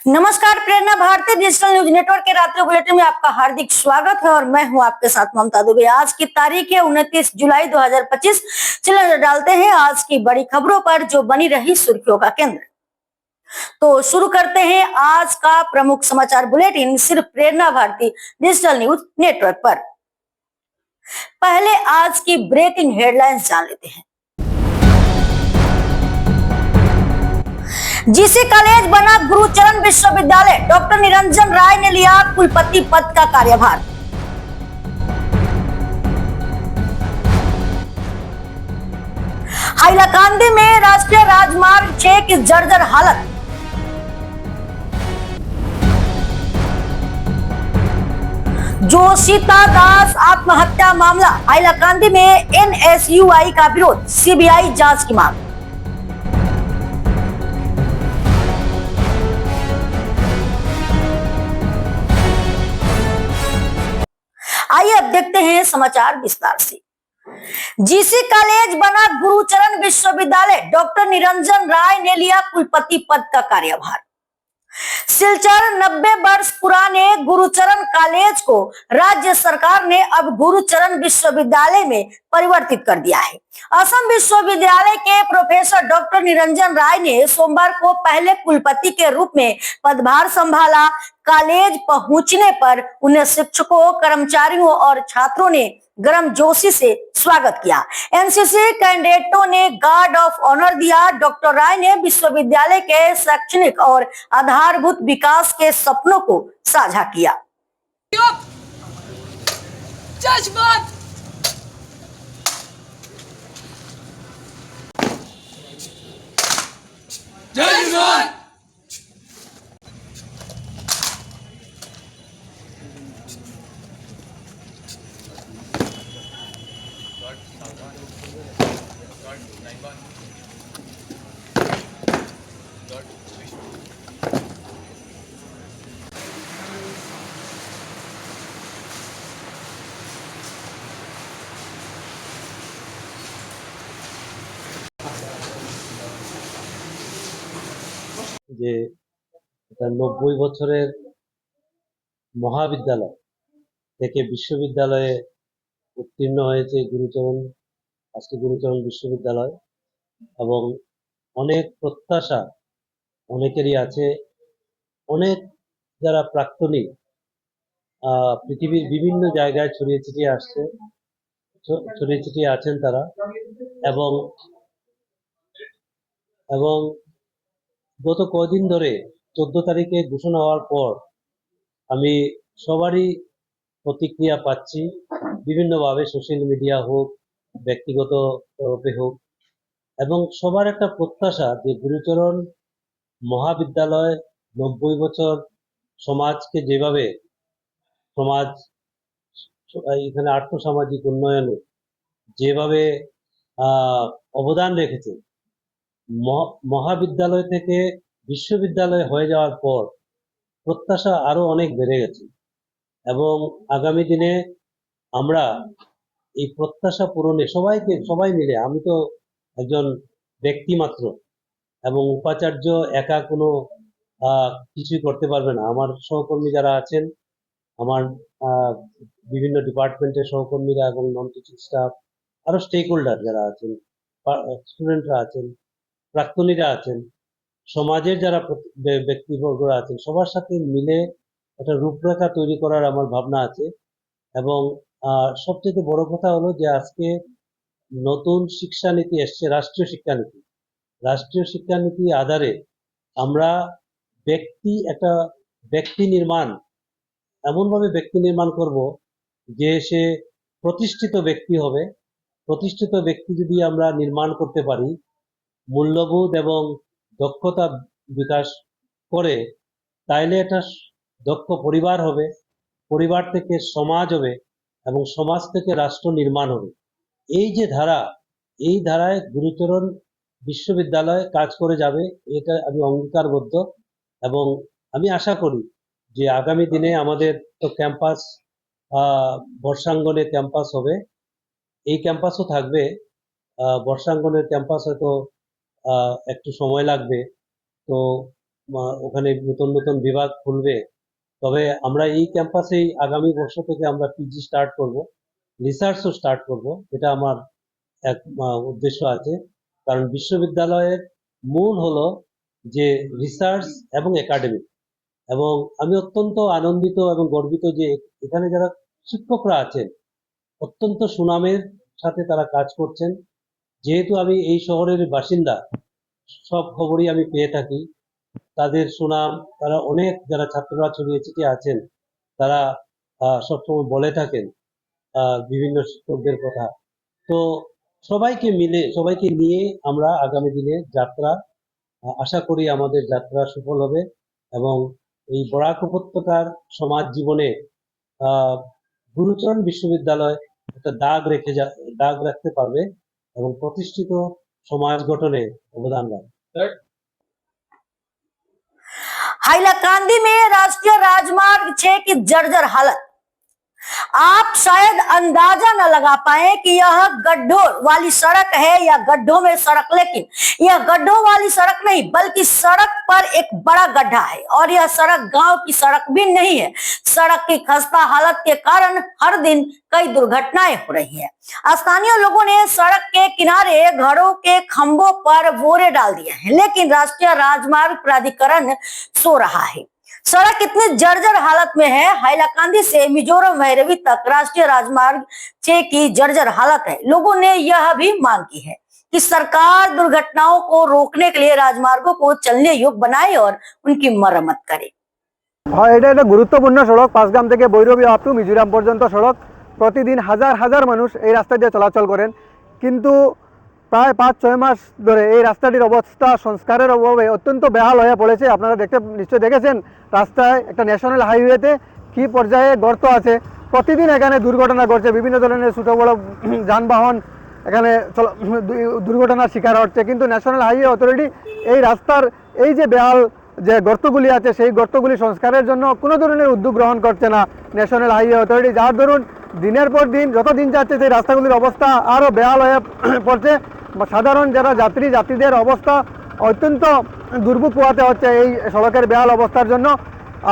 नमस्कार, प्रेरणा Bharti digital news network के रात्रि बुलेटिन में आपका हार्दिक स्वागत है और मैं हूं आपके साथ ममता दुबे। आज की तारीख है 29 जुलाई 2025। चलिए नजर डालते हैं आज की बड़ी खबरों पर जो बनी रही सुर्खियों का केंद्र। तो शुरू करते हैं आज का प्रमुख समाचार बुलेटिन सिर्फ प्रेरणा भारती डिजिटल न्यूज नेटवर्क पर। पहले आज की ब्रेकिंग हेडलाइंस जान लेते हैं। जीसी कॉलेज बना गुरुचरण विश्वविद्यालय, डॉक्टर निरंजन राय ने लिया कुलपति पद का कार्यभार। हाइलाकांदी में राष्ट्रीय राजमार्ग 6 की जर्जर हालत। जोशिता दास आत्महत्या मामला, हाइलाकांदी में एनएसयूआई का विरोध, सीबीआई जांच की मांग। आइए अब देखते हैं समाचार विस्तार से। जीसी कॉलेज बना गुरुचरण विश्वविद्यालय, डॉक्टर निरंजन राय ने लिया कुलपति पद का कार्यभार। सिलचर 90 वर्ष पुराने गुरुचरण कॉलेज को राज्य सरकार ने अब गुरुचरण विश्वविद्यालय में परिवर्तित कर दिया है। असम विश्वविद्यालय के प्रोफेसर डॉक्टर निरंजन राय ने सोमवार को पहले कुलपति के रूप में पदभार संभाला। कॉलेज पहुंचने पर उन्हें शिक्षकों, कर्मचारियों और छात्रों ने गर्मजोशी से स्वागत किया। एनसीसी कैडेटों ने गार्ड ऑफ ऑनर दिया। डॉक्टर राय ने विश्वविद्यालय के शैक्षणिक और आधारभूत विकास के सपनों को साझा किया। जय जवान। যে 90 বছরের মহাবিদ্যালয় থেকে বিশ্ববিদ্যালয়ে উত্তীর্ণ হয়েছে গুরুচরণ, আজকে গুরুচরণ বিশ্ববিদ্যালয়, এবং অনেক প্রত্যাশা অনেকেরই আছে। অনেক যারা প্রাক্তনী পৃথিবীর বিভিন্ন জায়গায় ছড়িয়ে ছিটিয়ে আছেন তারা, এবং এবং গত কদিন ধরে 14 তারিখে ঘোষণা হওয়ার পর আমি সবারই প্রতিক্রিয়া পাচ্ছি, বিভিন্নভাবে, সোশ্যাল মিডিয়া হোক, ব্যক্তিগত তরফে হোক, এবং সবার একটা প্রত্যাশা যে গুরুচরণ মহাবিদ্যালয় 90 বছর সমাজকে যেভাবে সমাজ এখানে আর্থসামাজিক উন্নয়নে যেভাবে অবদান রেখেছে, মহাবিদ্যালয় থেকে বিশ্ববিদ্যালয় হয়ে যাওয়ার পর প্রত্যাশা আরো অনেক বেড়ে গেছে, এবং আগামী দিনে আমরা এই প্রত্যাশা পূরণে সবাই মিলে, আমি তো একজন ব্যক্তি মাত্র এবং উপাচার্য একা কোনো কিছুই করতে পারবে না। আমার সহকর্মী যারা আছেন, আমার বিভিন্ন ডিপার্টমেন্টের সহকর্মীরা এবং নন টিচিং স্টাফ, আরো স্টেক হোল্ডার যারা আছেন, স্টুডেন্টরা আছেন, প্রাক্তনীরা আছেন, সমাজের যারা ব্যক্তিবর্গরা আছেন, সবার সাথে মিলে একটা রূপরেখা তৈরি করার আমার ভাবনা আছে। এবং সবচেয়ে বড় কথা হলো যে আজকে নতুন শিক্ষানীতি এসছে, রাষ্ট্রীয় শিক্ষানীতি আধারে আমরা ব্যক্তি নির্মাণ, এমনভাবে ব্যক্তি নির্মাণ করব যে সে প্রতিষ্ঠিত ব্যক্তি হবে। প্রতিষ্ঠিত ব্যক্তি যদি আমরা নির্মাণ করতে পারি, মূল্যবোধ এবং দক্ষতা বিকাশ করে, তাইলে এটা দক্ষ পরিবার হবে, পরিবার থেকে সমাজ হবে, এবং সমাজ থেকে রাষ্ট্র নির্মাণ হবে। এই যে ধারা, এই ধারায় গুরুচরণ বিশ্ববিদ্যালয় কাজ করে যাবে, এটা আমি অঙ্গীকারবদ্ধ। এবং আমি আশা করি যে আগামী দিনে আমাদের তো ক্যাম্পাস, বর্ষাঙ্গনে ক্যাম্পাস হবে, এই ক্যাম্পাসও থাকবে। বর্ষাঙ্গনের ক্যাম্পাস হয়তো একটু সময় লাগবে। তো ওখানে নতুন নতুন বিভাগ খুলবে। তবে আমরা এই ক্যাম্পাসেই আগামী বর্ষ থেকে আমরা পিজি স্টার্ট করব, রিসার্চও স্টার্ট করব। এটা আমার এক উদ্দেশ্য আছে। কারণ বিশ্ববিদ্যালয়ের মূল হলো যে রিসার্চ এবং একাডেমিক। এবং আমি অত্যন্ত আনন্দিত এবং গর্বিত যে এখানে যারা শিক্ষকরা আছেন অত্যন্ত সুনামের সাথে তারা কাজ করছেন। যেহেতু আমি এই শহরের বাসিন্দা, সব খবরই আমি পেয়ে থাকি। তাদের সুনাম, তারা অনেক যারা ছাত্ররা ছড়িয়ে ছিটিয়ে আছেন তারা সবসময় বলে থাকেন বিভিন্ন শিক্ষকদের কথা। তো সবাইকে নিয়ে আমরা আগামী দিনে যাত্রা, আশা করি আমাদের যাত্রা সফল হবে এবং এই বরাক উপত্যকার সমাজ জীবনে গুরুচরণ বিশ্ববিদ্যালয় একটা দাগ রাখতে পারবে এবং প্রতিষ্ঠিত সমাজ গঠনে অবদান রাখবে। हाइलाकांदी में राष्ट्रीय राजमार्ग 6 की जर्जर हालत। आप शायद अंदाजा न लगा पाए कि यह गड्ढों वाली सड़क है या गड्ढों में सड़क, लेकिन यह गड्ढों वाली सड़क नहीं बल्कि सड़क पर एक बड़ा गड्ढा है। और यह सड़क गांव की सड़क भी नहीं है। सड़क की खस्ता हालत के कारण हर दिन कई दुर्घटनाएं हो रही हैं। स्थानीय लोगों ने सड़क के किनारे घरों के खंभों पर बोरे डाल दिए हैं, लेकिन राष्ट्रीय राजमार्ग प्राधिकरण सो रहा है। सड़क इतनी जर्जर हालत में है। हाइलाकांदी से मिजोरम भैरवी तक राष्ट्रीय राजमार्ग 6 की जर्जर हालत है। लोगों ने यह भी मांग की है कि सरकार दुर्घटनाओं को रोकने के लिए राजमार्गों को चलने योग्य बनाए और उनकी मरम्मत करे। हाँ, এটা একটা গুরুত্বপূর্ণ সড়ক। পাঁচগ্রাম থেকে ভৈরবী আপ টু মিজোরাম পর্যন্ত সড়ক। প্রতিদিন হাজার হাজার মানুষ এই রাস্তা দিয়ে চলাচল করেন, কিন্তু প্রায় 5-6 মাস ধরে এই রাস্তাটির অবস্থা সংস্কারের অভাবে অত্যন্ত বেহাল হয়ে পড়েছে। আপনারা নিশ্চয়ই দেখেছেন রাস্তায় একটা ন্যাশনাল হাইওয়েতে কী পর্যায়ে গর্ত আছে। প্রতিদিন এখানে দুর্ঘটনা ঘটছে, বিভিন্ন ধরনের ছোটো বড়ো যানবাহন এখানে দুর্ঘটনার শিকার হচ্ছে। কিন্তু ন্যাশনাল হাইওয়ে অথরিটি এই রাস্তার এই যে বেহাল যে গর্তগুলি আছে সেই গর্তগুলি সংস্কারের জন্য কোনো ধরনের উদ্যোগ গ্রহণ করছে না ন্যাশনাল হাইওয়ে অথরিটি। যার দরুন দিনের পর দিন যত দিন যাচ্ছে সেই রাস্তাগুলির অবস্থা আরও বেহাল হয়ে পড়ছে। সাধারণ যারা যাত্রীদের অবস্থা অত্যন্ত দুর্ভোগ পোহাতে হচ্ছে এই সড়কের বেহাল অবস্থার জন্য।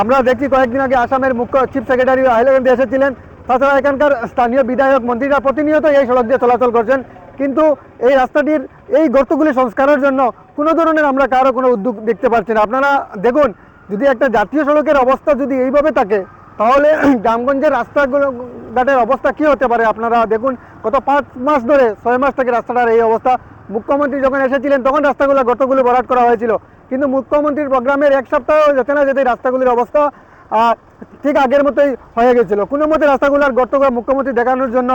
আমরা দেখছি কয়েকদিন আগে আসামের মুখ্য চিফ সেক্রেটারি হাইলাকান্দি এসেছিলেন। তাছাড়া এখানকার স্থানীয় বিধায়ক মন্ত্রীরা প্রতিনিয়ত এই সড়ক দিয়ে চলাচল করছেন, কিন্তু এই রাস্তাটির এই গর্তগুলি সংস্কারের জন্য কোনো ধরনের আমরা কারো কোনো উদ্যোগ দেখতে পাচ্ছি না। আপনারা দেখুন, যদি একটা জাতীয় সড়কের অবস্থা যদি এইভাবে থাকে তাহলে গ্রামগঞ্জের রাস্তাঘাটের অবস্থা কী হতে পারে আপনারা দেখুন। গত 5 মাস ধরে 6 মাস থেকে রাস্তাটার এই অবস্থা। মুখ্যমন্ত্রী যখন এসেছিলেন তখন গর্তগুলো ভরাট করা হয়েছিল, কিন্তু মুখ্যমন্ত্রীর প্রোগ্রামের 1 সপ্তাহ যেতে না যেতে রাস্তাগুলির অবস্থা ঠিক আগের মতোই হয়ে গেছিল। কোনো মতে রাস্তাগুলোর গর্তগুলো মুখ্যমন্ত্রী দেখানোর জন্য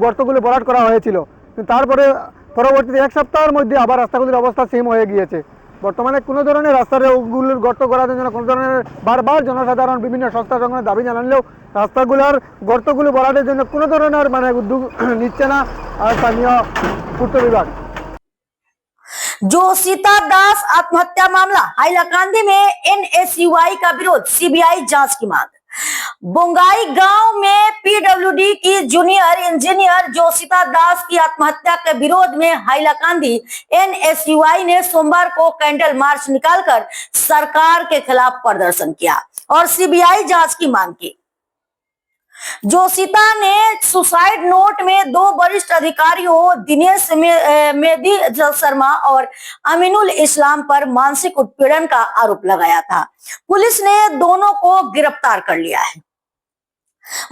গর্তগুলো ভরাট করা হয়েছিল, কিন্তু তারপরে পরবর্তীতে 1 সপ্তাহের মধ্যে আবার রাস্তাগুলির অবস্থা সেম হয়ে গিয়েছে। বর্তমানে কোনো ধরনের রাস্তাগুলোর গর্ত করার জন্য কোনো ধরনের বারবার জনসাধারণ বিভিন্ন সংস্থা সংগঠনের দাবি জানালেও রাস্তাগুলোর গর্তগুলো ভরাটের জন্য কোনো ধরনের উদ্যোগ নিচ্ছে না স্থানীয় পূর্ত বিভাগ। जोशिता दास आत्महत्या मामला, हाइलाकांदी में एनएसयूआई का विरोध, सीबीआई जांच की मांग। बोंगाई गांव में पीडब्ल्यूडी की जूनियर इंजीनियर जोशिता दास की आत्महत्या के विरोध में हाइलाकांदी एनएसयूआई ने सोमवार को कैंडल मार्च निकालकर सरकार के खिलाफ प्रदर्शन किया और सीबीआई जांच की मांग की। जोशिता ने सुसाइड नोट में 2 वरिष्ठ अधिकारियों दिनेश मेदी शर्मा और अमीनुल इस्लाम पर मानसिक उत्पीड़न का आरोप लगाया था। पुलिस ने दोनों को गिरफ्तार कर लिया है।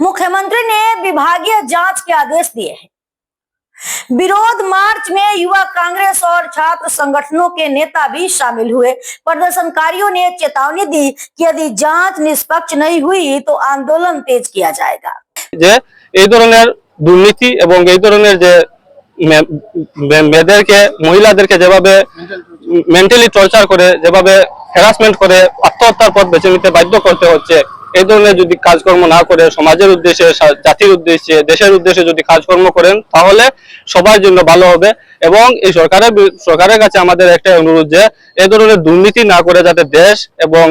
मुख्यमंत्री ने विभागीय जांच के आदेश दिए हैं। विरोध मार्च में युवा कांग्रेस और छात्र संगठनों के नेता भी शामिल हुए। प्रदर्शनकारियों ने चेतावनी दी कि यदि जांच निष्पक्ष नहीं हुई तो आंदोलन तेज किया जाएगा। যে এই ধরনের দুর্নীতি এবং এই ধরনের যে মহিলাদেরকে যেভাবে মেন্টালি টর্চার করে, যেভাবে হ্যারাসমেন্ট করে আত্মহত্যার পথ বেছে নিতে বাধ্য করতে হচ্ছে, এই ধরনের যদি কাজকর্ম না করে সমাজের উদ্দেশ্যে, জাতির উদ্দেশ্যে, দেশের উদ্দেশ্যে যদি কাজকর্ম করেন তাহলে সবার জন্য ভালো হবে। এবং এই সরকারের কাছে আমাদের একটা অনুরোধ যে এই ধরনের দুর্নীতি না করে যাতে দেশ এবং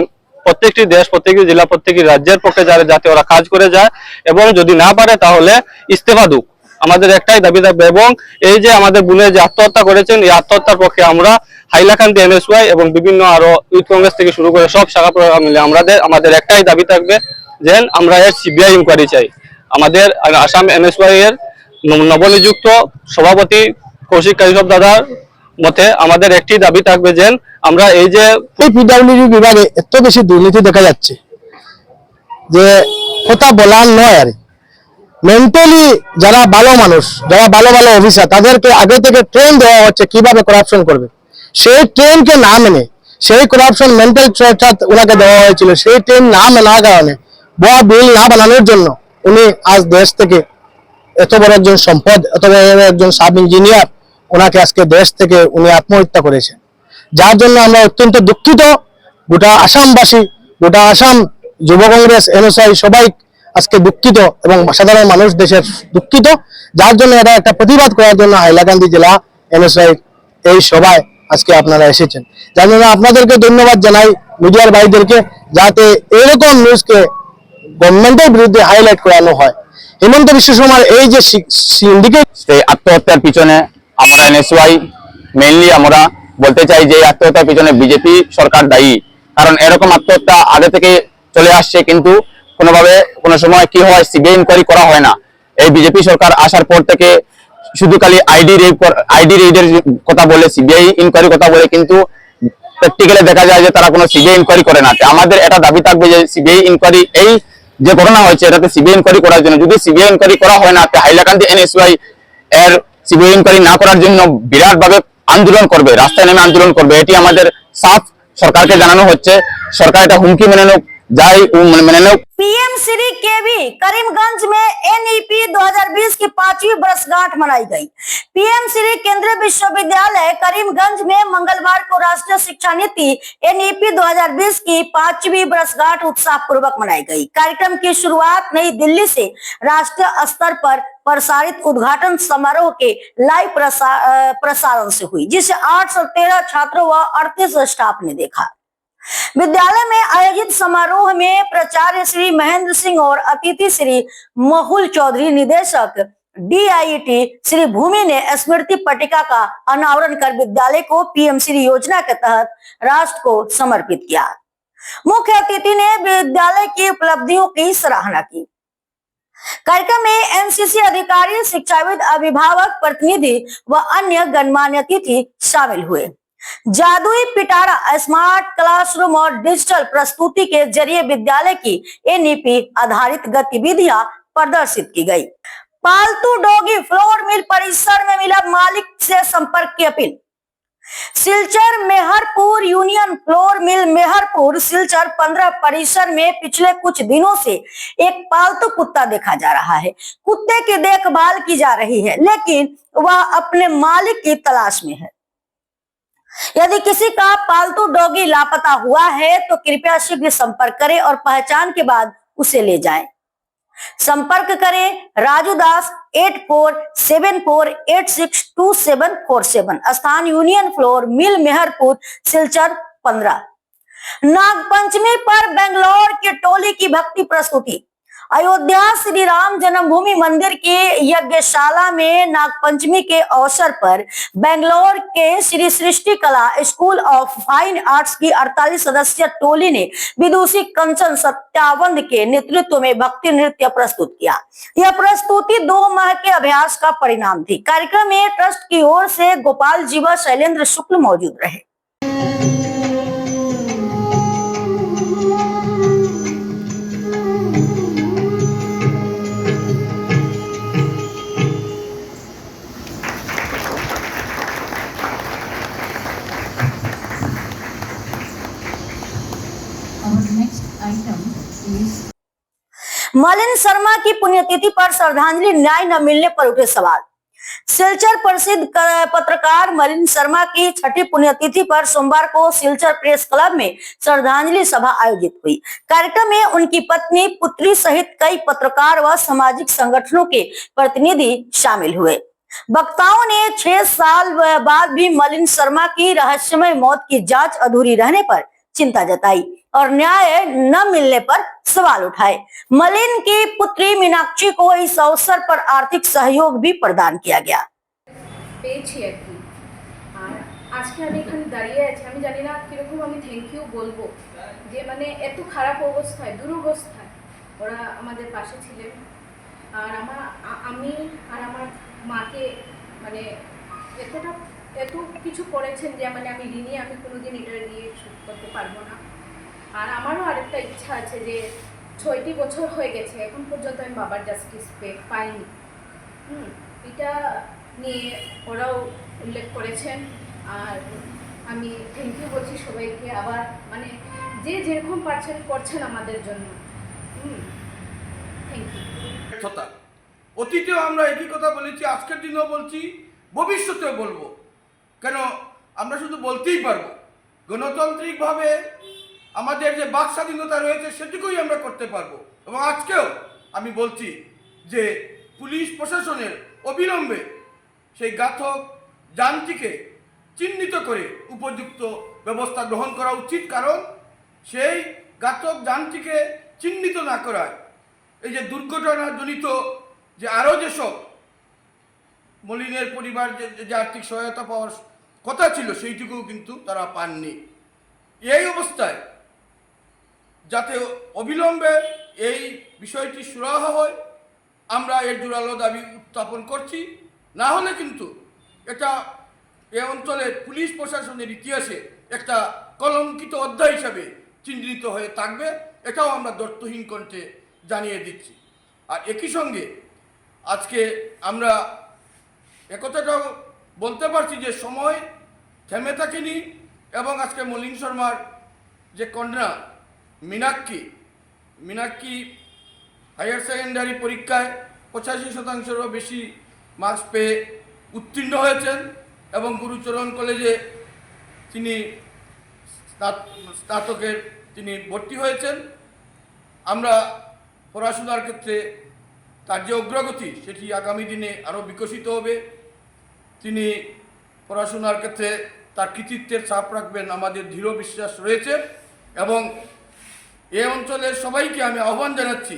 প্রত্যেকটি প্রত্যেকটি জেলা, প্রত্যেকটি রাজ্যের পক্ষে যাতে ওরা কাজ করে যায় এবং যদি না পারে তাহলে ইস্তফা দুক। আমাদের একটাই দাবি থাকবে। এবং এই যে আমাদের বোনের যে আত্মহত্যা করেছেন, এই আত্মহত্যার পক্ষে আমরা হাইলাকান্দি এনএসওয়াই এবং বিভিন্ন আরো ইউথ কংগ্রেস থেকে শুরু করে সব শাখা প্রশাখা মিলে আমাদের একটাই দাবি থাকবে যে আমরা এর সিবিআই ইনকোয়ারি চাই। আমাদের আসাম এনএসওয়াই এর নবনিযুক্ত সভাপতি কৌশিক কাশ্যপ দাদার মতে আমাদের একটি দাবি থাকবে যে আমরা এই যে পিডব্লিউডি বিভাগে এত বেশি দুর্নীতি দেখা যাচ্ছে যে কথা বলার নয়। আর মেন্টালি যারা ভালো মানুষ, যারা ভালো ভালো অফিসার, তাদেরকে আগে থেকে ট্রেন দেওয়া হচ্ছে কিভাবে করাপশন করবে। সেই ট্রেনকে না মেনে, সেই করাপশন মেন্টাল টর্চার ওনাকে দেওয়া হয়েছিল, সেই ট্রেন না মানার কারণে, বড় বিল না বানানোর জন্য উনি আজ দেশ থেকে এত বড় একজন সম্পদ, এত বড় একজন সাব ইঞ্জিনিয়ার, ওনাকে আজকে দেশ থেকে উনি আত্মহত্যা করেছেন। যার জন্য আমরা অত্যন্ত দুঃখিত। গোটা আসামবাসী, গোটা আসাম যুব কংগ্রেস, এনএসআই সবাই আজকে দুঃখিত এবং সাধারণ মানুষ দেশের দুঃখিত। যার জন্য এটা একটা প্রতিবাদ করার জন্য হাইলাকান্দি জেলা এনএসআই এই সভায় আজকে আপনারা এসেছেন। যার জন্য আপনাদেরকে ধন্যবাদ জানাই, মিডিয়ার ভাইদেরকে, যাতে এরকম নিউজকে গভর্নমেন্টের বিরুদ্ধে হাইলাইট করানো হয়। হেমন্ত বিশ্ব শর্মার এই যে সিন্ডিকেট, সেই আত্মহত্যার পিছনে আমরা এনএসওয়াই মেইনলি আমরা বলতে চাই যে আত্মহত্যার পিছনে বিজেপি সরকার দায়ী। কারণ এরকম আত্মহত্যা আগে থেকে চলে আসছে, কিন্তু কোনোভাবে কোনো সময় কি হয়, সিবিআই ইনকোয়ারি করা হয় না। এই বিজেপি সরকার আসার পর থেকে শুধু খালি আইডি রেইডের কথা বলে, সিবিআই ইনকোয়ারি কথা বলে, কিন্তু প্র্যাকটিক্যালি দেখা যায় যে তারা কোনো সিবিআই ইনকোয়ারি করে না। আমাদের এটা দাবি থাকবে যে সিবিআই ইনকোয়ারি, এই যে ঘটনা হয়েছে এটাতে সিবিআই ইনকোয়ারি করার জন্য, যদি সিবিআই ইনকোয়ারি করা হয় না, হাইলাকান্দি এনএসওয়াই এর সিবিআই ইনকোয়ারি না করার জন্য বিরাট ভাবে আন্দোলন করবে, রাস্তায় নেমে আন্দোলন করবে। এটি আমাদের সাফ সরকারকে জানানো হচ্ছে। সরকার এটা হুমকি মেনে নেক, যাই মেনে নেক। पीएम श्री केवी करीमगंज में एनईपी 2020 की 5वीं वर्षगांठ मनाई गई। पीएम श्री केंद्रीय विश्वविद्यालय करीमगंज में मंगलवार को राष्ट्रीय शिक्षा नीति एनईपी 2020 की 5वीं वर्षगांठ उत्साह पूर्वक मनाई गई। कार्यक्रम की शुरुआत नई दिल्ली से राष्ट्रीय स्तर पर प्रसारित उद्घाटन समारोह के लाइव प्रसारण से हुई, जिसे 813 छात्रों व 38 स्टाफ ने देखा। विद्यालय में आयोजित समारोह में प्राचार्य श्री महेंद्र सिंह और अतिथि श्री महुल चौधरी, निदेशक डीआईटी श्री भूमि ने स्मृति पट्टिका का अनावरण कर विद्यालय को पीएम श्री योजना के तहत राष्ट्र को समर्पित किया। मुख्य अतिथि ने विद्यालय की उपलब्धियों की सराहना की। कार्यक्रम में एनसीसी अधिकारी, शिक्षाविद, अभिभावक, प्रतिनिधि व अन्य गणमान्य अतिथि शामिल हुए। जादुई पिटारा, स्मार्ट क्लासरूम और डिजिटल प्रस्तुति के जरिए विद्यालय की एनईपी आधारित गतिविधियां प्रदर्शित की गई। पालतू डॉगी फ्लोर मिल परिसर में मिला, मालिक से संपर्क की अपील। Silchar Meherpur union flour mill Meherpur Silchar 15 परिसर में पिछले कुछ दिनों से एक पालतू कुत्ता देखा जा रहा है। कुत्ते की देखभाल की जा रही है, लेकिन वह अपने मालिक की तलाश में है। यदि किसी का पालतू डॉगी लापता हुआ है तो कृपया शीघ्र संपर्क करें और पहचान के बाद उसे ले जाएं। संपर्क करें राजू दास 8474862747, स्थान union flour mill Meherpur Silchar 15। Nagpanchami पर बेंगलोर की टोली की भक्ति प्रस्तुति। अयोध्या श्री राम जन्मभूमि मंदिर की यज्ञशाला में नागपंचमी के अवसर पर बेंगलोर के श्री सृष्टि कला स्कूल ऑफ फाइन आर्ट्स की 48 सदस्यीय टोली ने विदुषी कंचन सत्यावंत के नेतृत्व में भक्ति नृत्य प्रस्तुत किया। यह प्रस्तुति 2 माह के अभ्यास का परिणाम थी। कार्यक्रम में ट्रस्ट की ओर से गोपाल जी व शैलेंद्र शुक्ल मौजूद रहे। मलिन शर्मा की पुण्यतिथि पर श्रद्धांजलि, न्याय न मिलने पर उठे सवाल। सिलचर प्रसिद्ध पत्रकार मलिन शर्मा की 6ठी पुण्यतिथि पर सोमवार को सिलचर प्रेस क्लब में श्रद्धांजलि सभा आयोजित हुई। कार्यक्रम में उनकी पत्नी, पुत्री सहित कई पत्रकार व सामाजिक संगठनों के प्रतिनिधि शामिल हुए। वक्ताओं ने 6 साल बाद भी मलिन शर्मा की रहस्यमय मौत की जांच अधूरी रहने पर चिंता जताई और न्याय न मिलने पर सवाल उठाए। मलिन की पुत्री मीनाक्षी को इस अवसर पर आर्थिक सहयोग भी प्रदान किया गया। পেয়েছি আর কি। আর আজকে আমি এখানে দাঁড়িয়ে আছি, আমি জানি না কিরকম আমি থ্যাংক ইউ বলবো, যে মানে এত খারাপ অবস্থায়, দুরবস্থায় ওরা আমাদের পাশে ছিলেন। আর আমি আর আমার মাকে মানে এত কিছু করেছেন যে মানে আমি ঋণী, আমি কোনোদিন এটা নিয়ে শোধ করতে পারবো না। আর আমারও আরেকটা ইচ্ছা আছে যে 6টি বছর হয়ে গেছে, এখন পর্যন্ত আমি বাবার জাস্টিস পাইনি। এটা নিয়ে ওরাও উল্লেখ করেছেন। আর আমি থ্যাংক ইউ বলছি সবাইকে, আবার মানে যে যেরকম পারছেন করছেন আমাদের জন্য। Thank you. অতীতেও আমরা একই কথা বলেছি, আজকের দিনেও বলছি, ভবিষ্যতেও বলবো। কেন আমরা শুধু বলতেই পারবো, গণতান্ত্রিকভাবে আমাদের যে বাক স্বাধীনতা রয়েছে সেটুকুই আমরা করতে পারবো। এবং আজকেও আমি বলছি যে পুলিশ প্রশাসনের অবিলম্বে সেই ঘাতক যানটিকে চিহ্নিত করে উপযুক্ত ব্যবস্থা গ্রহণ করা উচিত। কারণ সেই ঘাতক যানটিকে চিহ্নিত না করায় এই যে দুর্ঘটনাজনিত যে আরও যেসব মলিনের পরিবার যে আর্থিক সহায়তা পাওয়ার কথা ছিল সেইটুকুও কিন্তু তারা পাননি। এই অবস্থায় যাতে অবিলম্বে এই বিষয়টি সুরাহা হয়, আমরা এর জোরালো দাবি উত্থাপন করছি। না হলে কিন্তু এটা এ অঞ্চলের পুলিশ প্রশাসনের ইতিহাসে একটা কলঙ্কিত অধ্যায় হিসাবে চিহ্নিত হয়ে থাকবে, এটাও আমরা দর্থহীন কণ্ঠে জানিয়ে দিচ্ছি। আর একই সঙ্গে আজকে আমরা একথাটাও বলতে পারছি যে সময় থেমে থাকেনি এবং আজকে মলিন শর্মার যে কন্যা মীনাক্ষী হায়ার সেকেন্ডারি পরীক্ষায় 85%-রও বেশি মার্কস পেয়ে উত্তীর্ণ হয়েছেন এবং গুরুচরণ কলেজে তিনি স্নাতকের তিনি ভর্তি হয়েছেন। আমরা পড়াশোনার ক্ষেত্রে তার যে অগ্রগতি সেটি আগামী দিনে আরও বিকশিত হবে। তিনি পড়াশোনার ক্ষেত্রে তার কৃতিত্বের ছাপ রাখবেন আমাদের দৃঢ় বিশ্বাস রয়েছে। এবং এ অঞ্চলের সবাইকে আমি আহ্বান জানাচ্ছি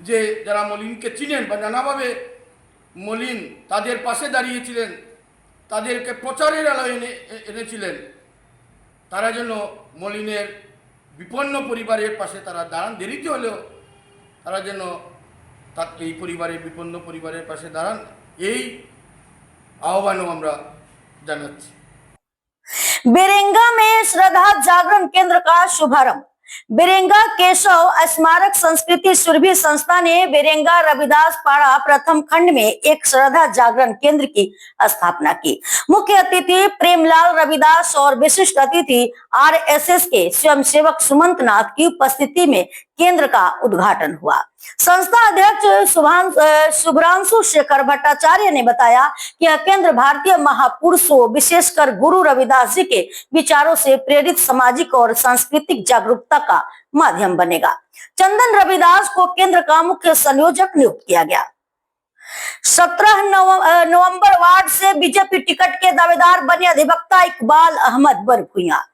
যে যারা মলিনকে চিনেন বা নানাভাবে মলিন তাদের পাশে দাঁড়িয়েছিলেন, তাদেরকে প্রচারের আলোয় এনেছিলেন, তারা যেন মলিনের বিপন্ন পরিবারের পাশে তারা দাঁড়ান। দেরিতে হলেও তারা যেন তার এই পরিবারের বিপন্ন পরিবারের পাশে দাঁড়ান, এই আহ্বানও আমরা জানাচ্ছি। बेरेंगा में श्रद्धा जागरण केंद्र का शुभारंभ। बेरेंगा केशव स्मारक संस्कृति सुरभि संस्था ने बेरेंगा रविदास पाड़ा प्रथम खंड में एक श्रद्धा जागरण केंद्र की स्थापना की। मुख्य अतिथि प्रेमलाल रविदास और विशिष्ट अतिथि आरएसएस के स्वयंसेवक सुमंत नाथ की उपस्थिति में केंद्र का उद्घाटन हुआ। संस्था अध्यक्ष शुभ्रांशु शेखर भट्टाचार्य ने बताया कि यह केंद्र भारतीय महापुरुषों विशेषकर गुरु रविदास जी के विचारों से प्रेरित सामाजिक और सांस्कृतिक जागरूकता का माध्यम बनेगा। चंदन रविदास को केंद्र का मुख्य संयोजक नियुक्त किया गया। 17 नवंबर वार्ड से बीजेपी टिकट के दावेदार बने अधिवक्ता इकबाल अहमद बरभुइया।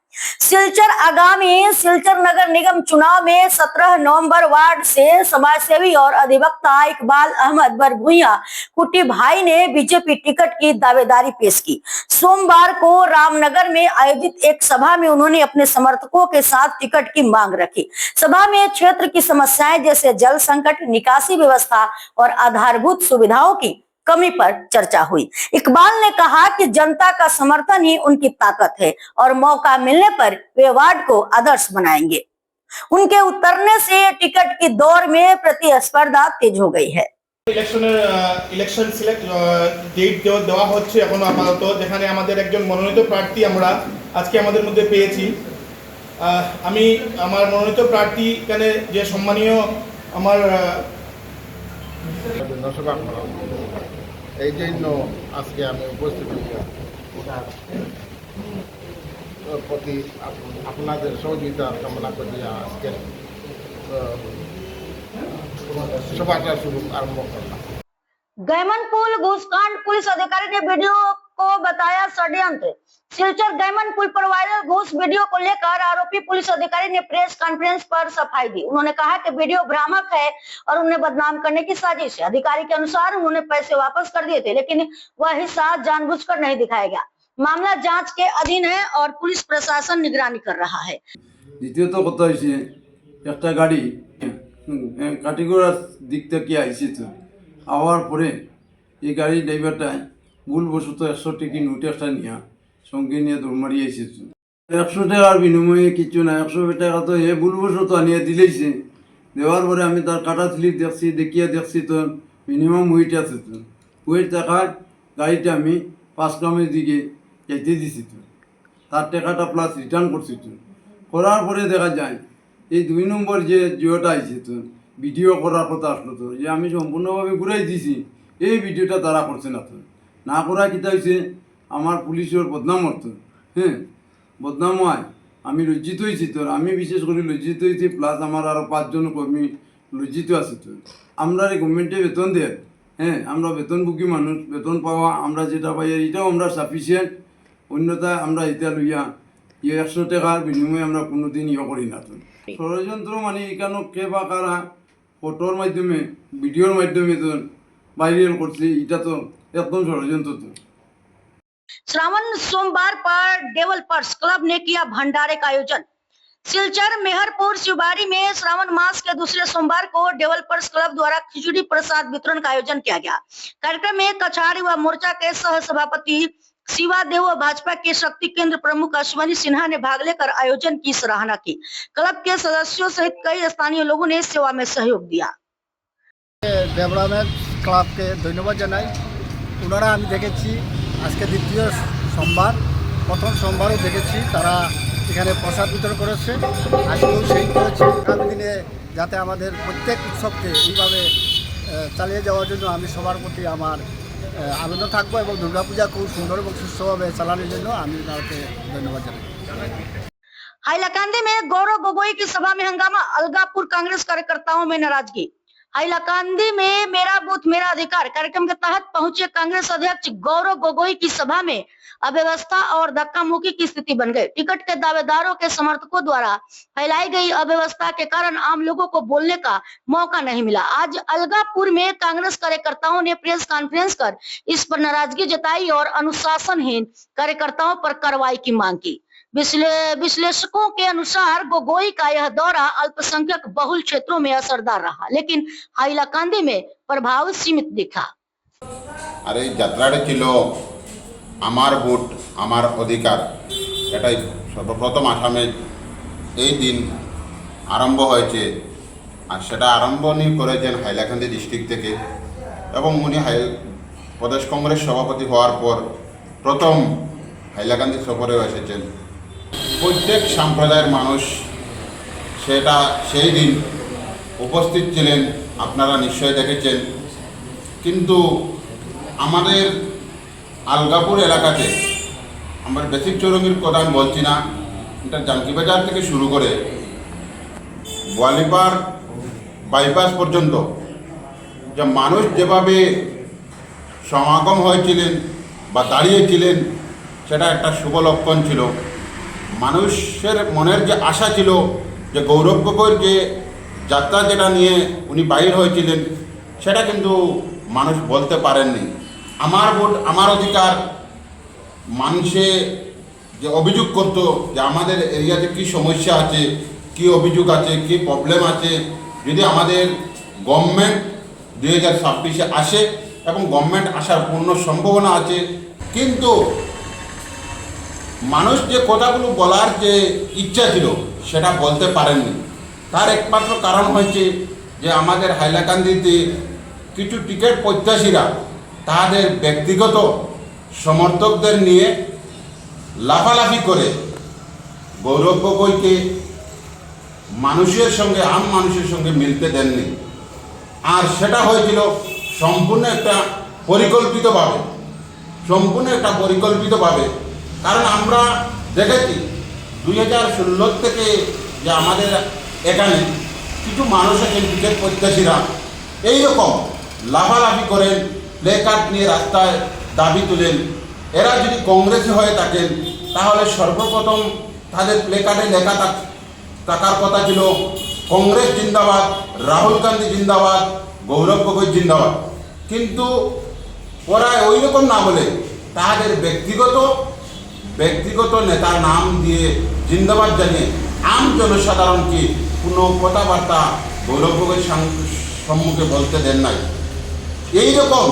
सिलचर नगर निगम चुनाव में 17 नवंबर वार्ड से समाजसेवी और अधिवक्ता इकबाल अहमद बरभुइया कुटी भाई ने बीजेपी टिकट की दावेदारी पेश की। सोमवार को रामनगर में आयोजित एक सभा में उन्होंने अपने समर्थकों के साथ टिकट की मांग रखी। सभा में क्षेत्र की समस्याएं जैसे जल संकट, निकासी व्यवस्था और आधारभूत सुविधाओं की कमी पर चर्चा हुई। इकबाल ने कहा कि जनता का समर्थन ही उनकी ताकत है और मौका मिलने पर वे वार्ड को आदर्श बनाएंगे। उनके उतरने से टिकट की दौड़ में प्रतिस्पर्धा तेज हो गई है। ইলেকশন ডেট দেওয়া হচ্ছে এখনো আপাতত, যেখানে আমাদের একজন মনোনীত প্রার্থী আমরা আজকে আমাদের মধ্যে পেয়েছি। আমি আমার মনোনীত প্রার্থী এখানে যে সম্মানীয় আমার এই জন্য আজকে আমি উপস্থিত প্রতি আপনাদের সহযোগিতা কামনা করি। আজকে সভাটা শুরু আরম্ভ করলাম। गैमनपुल घूसकांड पुलिस अधिकारी ने वीडियो को बताया षड्यंत्र। सिलचर गैमन पुल पर वायरल घूस वीडियो को लेकर आरोपी पुलिस अधिकारी ने प्रेस कॉन्फ्रेंस पर सफाई दी। उन्होंने कहा कि वीडियो भ्रामक है और उन्हें बदनाम करने की साजिश है। अधिकारी के अनुसार उन्होंने पैसे वापस कर दिए थे, लेकिन वह हिस्सा जानबूझकर नहीं दिखाया गया। मामला जांच के अधीन है और पुलिस प्रशासन निगरानी कर रहा है। দ্বিতীয়ত কথা হয়েছে একটা গাড়ি কাটিগড়ার দিক থেকে আইসি তো আওয়ার পরে এই গাড়ির ড্রাইভারটা ভুলবশত 100 টাকা নোট একটা নিয়ে সঙ্গে নিয়ে দৌড় মারি আইসি তো 100 টাকার বিনিময়ে কিছু না, 100 টাকা তো এ ভুলবশত আনিয়ে দিলেইছে। দেওয়ার পরে আমি তার কাটা স্লিপ দেখছি, দেখিয়ে দেখছি তো মিনিমাম ওয়েট আছে তো ওয়েট দেখার গাড়িটা আমি 5 গ্রামের দিকে যেতে দিছি তো তার টাকাটা প্লাস রিটার্ন করছি তো করার পরে দেখা যায় এই 2 নম্বর যে জিওটা আইছে তো ভিডিও করার কথা আসলো তো যে আমি সম্পূর্ণভাবে ঘুরাই দিছি, এই ভিডিওটা তারা করছে না তো না করা কিতা হয়েছে আমার পুলিশের বদনাম হতো। হ্যাঁ, বদনাম হয়, আমি লজ্জিত হয়েছি তো, আমি বিশেষ করে লজ্জিত হয়েছি, প্লাস আমার আরও 5 জন কর্মী লজ্জিত আছে তো। আমরা গভর্নমেন্টে বেতন দেয়, হ্যাঁ আমরা বেতনভোগী মানুষ, বেতন পাওয়া আমরা যেটা পাই এটাও আমরা সাফিসিয়েন্ট, অন্যথায় আমরা এটা লইয়া 100 টাকার বিনিময়ে আমরা কোনোদিন করি না তো। ষড়যন্ত্র মানে এখানে কে বা কারা ফটোর মাধ্যমে ভিডিওর মাধ্যমে তো ভাইরাল করছে, এটা তো একদম ষড়যন্ত্র তো। श्रावण सोमवार पर डेवलपर्स क्लब ने किया भंडारे का आयोजन। सिलचर मेहरपुर शिवबाड़ी में श्रावण मास के दूसरे सोमवार को डेवलपर्स क्लब द्वारा खिचड़ी प्रसाद वितरण का आयोजन किया गया। कार्यक्रम में कछाड़ युवा मोर्चा के सह सभापति शिवा देव व भाजपा के शक्ति केंद्र प्रमुख अश्वनी सिन्हा ने भाग लेकर आयोजन की सराहना की। क्लब के सदस्यों सहित कई स्थानीय लोगों ने सेवा में सहयोग दिया। ডেভেলপমেন্ট ক্লাবকে ধন্যবাদ জানাই। ওনারা আমি দেখেছি আজকে দ্বিতীয় সোমবার, প্রথম সোমবারও দেখেছি তারা এখানে প্রসাদ বিতরণ করেছে, আজকেও সেই করেছে। আগামী দিনে যাতে আমাদের প্রত্যেক উৎসবকে এইভাবে চালিয়ে যাওয়ার জন্য আমি সবার প্রতি আমার আবেদন থাকবো এবং দুর্গাপূজা খুব সুন্দর এবং সুস্থভাবে চালানোর জন্য আমি তাকে ধন্যবাদ জানাই। हाइलाकांदी में गौरव गोगोई की सभा में हंगामा, अलगापुर कांग्रेस कार्यकर्ताओं में नाराजगी। हाइलाकांदी में मेरा बूथ मेरा अधिकार कार्यक्रम के तहत पहुंचे कांग्रेस अध्यक्ष गौरव गोगोई की सभा में अव्यवस्था और धक्का मुक्की की स्थिति बन गई। टिकट के दावेदारों के समर्थकों द्वारा फैलाई गई अव्यवस्था के कारण आम लोगों को बोलने का मौका नहीं मिला। आज अलगापुर में कांग्रेस कार्यकर्ताओं ने प्रेस कॉन्फ्रेंस कर इस पर नाराजगी जताई और अनुशासनहीन कार्यकर्ताओं पर कार्रवाई की मांग की। विश्लेषकों के अनुसार गोगोई का यह दौरा अल्पसंख्यक बहुल क्षेत्रों में असरदार रहा, लेकिन हाइलाकांदी में प्रभाव सीमित दिखा। আর এই যাত্রাটা ছিল আমার ভোট আমার অধিকার, এটাই সর্বপ্রথম আসামে এই দিন আরম্ভ হয়েছে। আর সেটা আরম্ভণই করেছেন হাইলাকান্দি ডিস্ট্রিক্ট থেকে এবং উনি প্রদেশ কংগ্রেস সভাপতি হওয়ার পর প্রথম হাইলাকান্দি সফরেও এসেছেন। প্রত্যেক সম্প্রদায়ের মানুষ সেই দিন উপস্থিত ছিলেন, আপনারা নিশ্চয়ই দেখেছেন। কিন্তু আমাদের আলগাপুর এলাকাতে আমার বেসিক চৌরঙ্গির কথা আমি বলছি না, এটা জাঙ্কিবাজার থেকে শুরু করে গোয়ালিপার বাইপাস পর্যন্ত যে মানুষ যেভাবে সমাগম হয়েছিলেন বা দাঁড়িয়েছিলেন সেটা একটা শুভ লক্ষণ ছিল। মানুষের মনের যে আশা ছিল যে গৌরব গগৈর যে যাত্রা যেটা নিয়ে উনি বাইর হয়েছিলেন সেটা কিন্তু মানুষ বলতে পারেননি। আমার ভোট আমার অধিকার মানুষে যে অভিযোগ করতো যে আমাদের এরিয়াতে কী সমস্যা আছে, কী অভিযোগ আছে, কী প্রবলেম আছে, যদি আমাদের গভর্নমেন্ট 2026-এ আসে এবং গভর্নমেন্ট আসার পূর্ণ সম্ভাবনা আছে, কিন্তু মানুষ যে কথাগুলো বলার যে ইচ্ছা ছিল সেটা বলতে পারেননি। তার একমাত্র কারণ হয়েছে যে আমাদের হাইলাকান্দিতে কিছু টিকিট প্রত্যাশীরা তাদের ব্যক্তিগত সমর্থকদের নিয়ে লাফালাফি করে গৌরব গগৈকে মানুষের সঙ্গে আম মানুষের সঙ্গে মিলতে দেননি। আর সেটা হয়েছিল সম্পূর্ণ একটা পরিকল্পিতভাবে। কারণ আমরা দেখেছি 2016 থেকে যে আমাদের এখানে কিছু মানুষ আছেন টিকিট প্রত্যাশীরা এইরকম লাফালাফি করেন, প্লে কার্ড নিয়ে রাস্তায় দাবি তুলেন, এরা যদি কংগ্রেসে হয়ে থাকেন তাহলে সর্বপ্রথম তাদের প্লেকার্ডে লেখা থাকার কথা ছিল কংগ্রেস জিন্দাবাদ, রাহুল গান্ধী জিন্দাবাদ, গৌরব গগৈ জিন্দাবাদ। কিন্তু ওরা ওই রকম না বলে তাদের ব্যক্তিগত নেতার নাম দিয়ে জিন্দাবাদ জানিয়ে আম জনসাধারণকে কোনো কথাবার্তা গৌরব গগৈ সম্মুখে বলতে দেন নাই। এইরকম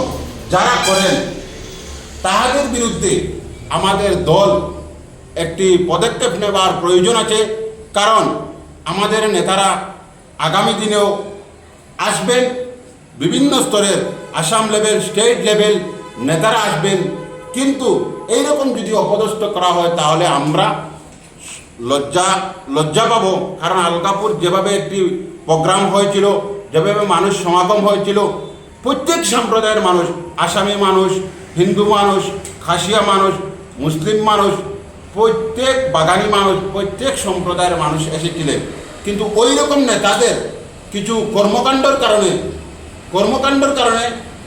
যারা করেন তাদের বিরুদ্ধে আমাদের দল একটি পদক্ষেপ নেবার প্রয়োজন আছে, কারণ আমাদের নেতারা আগামী দিনেও আসবেন, বিভিন্ন স্তরের আসাম লেভেল, স্টেট লেভেল নেতারা আসবেন। কিন্তু এইরকম যদি অপদস্থ করা হয় তাহলে আমরা লজ্জা পাবো। কারণ আলগাপুর যেভাবে একটি প্রোগ্রাম হয়েছিল, যেভাবে মানুষ সমাগম হয়েছিল, প্রত্যেক সম্প্রদায়ের মানুষ, আসামি মানুষ, হিন্দু মানুষ, খাসিয়া মানুষ, মুসলিম মানুষ, প্রত্যেক বাগানি মানুষ, প্রত্যেক সম্প্রদায়ের মানুষ এসেছিলেন। কিন্তু ওই রকম নেতাদের কিছু কর্মকাণ্ডের কারণে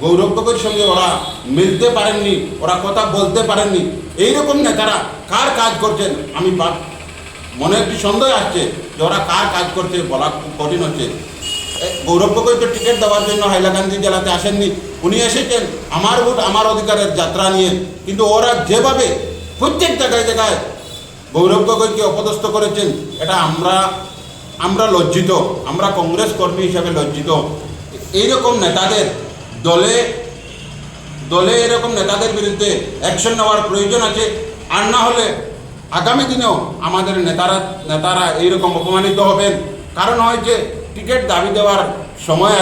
গৌরব গগৈর সঙ্গে ওরা মিলতে পারেননি, ওরা কথা বলতে পারেননি। এইরকম নেতারা কার কাজ করছেন আমি মনে একটি সন্দেহ আসছে যে ওরা কার কাজ করছে বলা খুব কঠিন হচ্ছে। গৌরব গগৈ তো টিকিট দেওয়ার জন্য হাইলাকান্দি জেলাতে আসেননি, উনি এসেছেন আমার ভোট আমার অধিকারের যাত্রা নিয়ে। কিন্তু ওরা যেভাবে প্রত্যেক জায়গায় গৌরব গগৈকে অপদস্থ করেছেন, এটা আমরা লজ্জিত, আমরা কংগ্রেস কর্মী হিসাবে লজ্জিত। এইরকম নেতাদের দলে এরকম নেতাদের বিরুদ্ধে অ্যাকশন নেওয়ার প্রয়োজন আছে। আর না হলে আগামী দিনেও আমাদের নেতারা এইরকম অপমানিত হবেন। কারণ হয়েছে টিকিট দাবি দেওয়ার সময়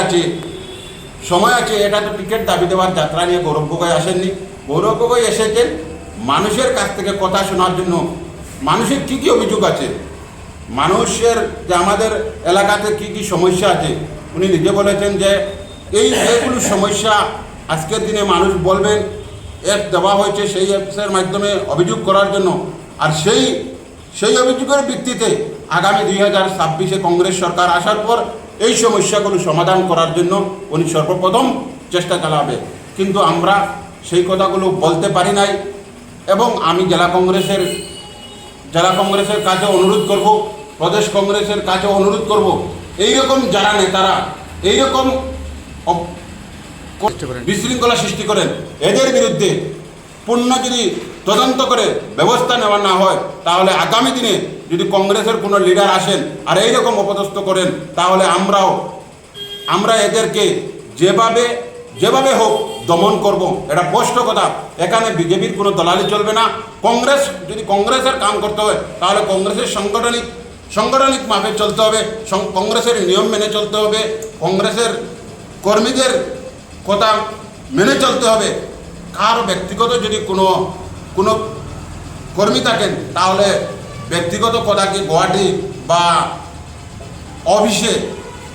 আছে। এটা তো টিকিট দাবি দেওয়ার যাত্রা নিয়ে গৌরব গগৈ আসেননি। গৌরব গগৈ এসেছেন মানুষের কাছ থেকে কথা শোনার জন্য। মানুষের কী কী অভিযোগ আছে, মানুষের যে আমাদের এলাকাতে কী কী সমস্যা আছে, উনি নিজে বলেছেন যে এই যেগুলো সমস্যা আজকের দিনে মানুষ বলবেন, অ্যাপ দেওয়া হয়েছে সেই অ্যাপসের মাধ্যমে অভিযোগ করার জন্য। আর সেই অভিযোগের ভিত্তিতে আগামী 2026-এ কংগ্রেস সরকার আসার পর এই সমস্যাগুলো সমাধান করার জন্য উনি সর্বপ্রথম চেষ্টা চালাবে। কিন্তু আমরা সেই কথাগুলো বলতে পারি নাই। এবং আমি জেলা কংগ্রেসের কাছে অনুরোধ করব, প্রদেশ কংগ্রেসের কাছে অনুরোধ করব, এইরকম যারা নেতারা এইরকম বিশৃঙ্খলা সৃষ্টি করেন এদের বিরুদ্ধে পূর্ণ যদি তদন্ত করে ব্যবস্থা নেওয়া না হয় তাহলে আগামী দিনে যদি কংগ্রেসের কোনো লিডার আসেন আর এইরকম অপদস্থ করেন তাহলে আমরা এদেরকে যেভাবে হোক দমন করব। এটা স্পষ্ট কথা। এখানে বিজেপির কোনো দলালি চলবে না। যদি কংগ্রেসের কাম করতে হয় তাহলে কংগ্রেসের সাংগঠনিক মাপে চলতে হবে, কংগ্রেসের নিয়ম মেনে চলতে হবে, কংগ্রেসের কর্মীদের কথা মেনে চলতে হবে। কার ব্যক্তিগত যদি কোনো কর্মী থাকেন তাহলে ব্যক্তিগত কথাকে গুয়াহাটি বা অফিসে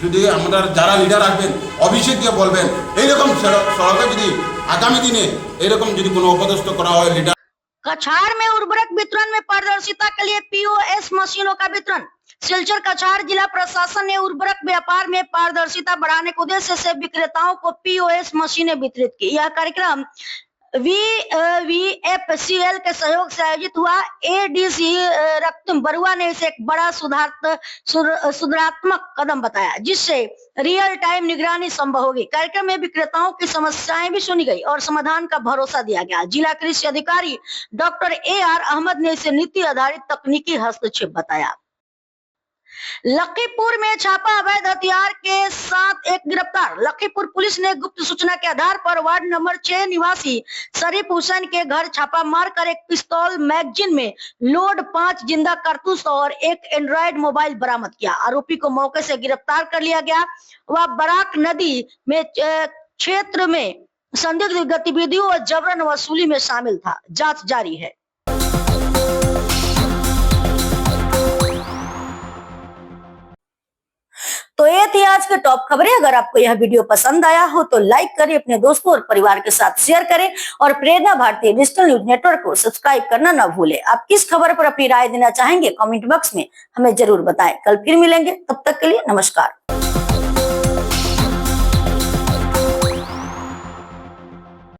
যদি আমাদের যারা লিডার আসবেন অফিসে গিয়ে বলবেন। এইরকম সড়কে যদি আগামী দিনে এইরকম যদি কোনো অপদস্থ করা হয় লিডার। कछार में उर्वरक वितरण में पारदर्शिता के लिए पीओएस मशीनों का वितरण। सिलचर कछार जिला प्रशासन ने उर्वरक व्यापार में पारदर्शिता बढ़ाने के उद्देश्य से विक्रेताओं को पीओएस मशीनें वितरित की। यह कार्यक्रम VVFCL के सहयोग से आयोजित हुआ। एडीसी रक्तम बरुआ ने इसे एक बड़ा सुधारात्मक कदम बताया जिससे रियल टाइम निगरानी संभव होगी। कार्यक्रम में विक्रेताओं की समस्याएं भी सुनी गई और समाधान का भरोसा दिया गया। जिला कृषि अधिकारी डॉक्टर AR अहमद ने इसे नीति आधारित तकनीकी हस्तक्षेप बताया। लखीमपुर में छापा, अवैध हथियार के साथ एक गिरफ्तार। लखीमपुर पुलिस ने गुप्त सूचना के आधार पर वार्ड नंबर 6 निवासी शरीफ हुसैन के घर छापा मारकर एक पिस्तौल, मैगजीन में लोड 5 जिंदा कारतूस और एक एंड्रॉयड मोबाइल बरामद किया। आरोपी को मौके से गिरफ्तार कर लिया गया। वह बराक नदी में क्षेत्र में संदिग्ध गतिविधियों और जबरन वसूली में शामिल था। जांच जारी है। तो ये थी आज के टॉप खबरें। अगर आपको यह वीडियो पसंद आया हो तो लाइक करें, अपने दोस्तों और परिवार के साथ शेयर करें और प्रेरणा भारतीय डिजिटल न्यूज नेटवर्क को सब्सक्राइब करना न भूलें। आप किस खबर पर अपनी राय देना चाहेंगे कमेंट बॉक्स में हमें जरूर बताएं। कल फिर मिलेंगे, तब तक के लिए नमस्कार।